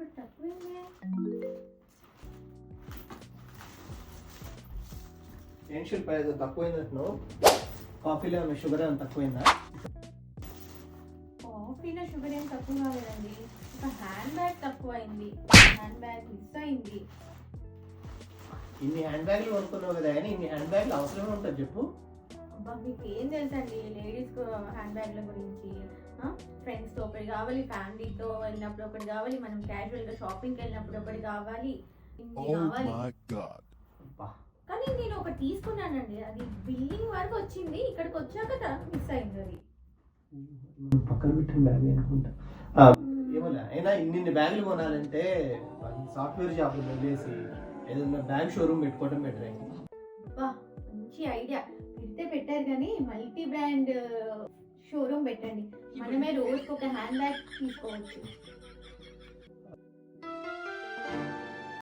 ఒకటి తక్కువైందే. ఏం శిల్ప ఏదో తక్కువైందంటున్నావు? కాఫీలో ఏమైనా షుగర్ ఏమైనా తక్కువైందా? కాఫీలో షుగర్ ఏం తక్కువ కాలేదండి. ఒక హ్యాండ్ బ్యాగ్ తక్కువ అయింది. హ్యాండ్ బ్యాగ్ మిస్ అయింది. ఇన్ని హ్యాండ్ బ్యాగ్లు కొనుక్కున్నావు కదా, కానీ ఇన్ని హ్యాండ్ బ్యాగ్లు అవసరమే ఉంటుంది చెప్పు. అబ్బా మీకు ఏం తెలుసండి లేడీస్ హ్యాండ్ బ్యాగ్ల గురించి. ఫ్రెండ్స్తో ఒకటి కావాలి, ఫ్యామిలీతో వెళ్ళినప్పుడు ఒకటి కావాలి, మనం క్యాజువల్గా షాపింగ్కి వెళ్ళినప్పుడు ఒకటి కావాలి, ఇన్ని కావాలి. అబ్బా, కానీ నేను ఒకటి తీసుకున్నానండి, అది బిల్లింగ్ వరకు వచ్చింది, ఇక్కడికి వచ్చాక మిస్ అయింది అది. పక్కన పెట్టిన బ్యాగ్ అనుకుంటా. ఏమన్నా అయినా ఇన్ని బ్యాగులు కొనాలంటే సాఫ్ట్వేర్ జాబ్ వదిలేసి ఏదన్నా బ్యాగ్ షోరూమ్ పెట్టుకోవడం బెటర్ అయింది. అబ్బా మంచి ఐడియా, పెడితే పెట్టారు కానీ మల్టీ బ్రాండ్ షోరూమ్ పెట్టండి, మనమే రోజుకి ఒక హ్యాండ్ బ్యాగ్ తీసుకోవచ్చు.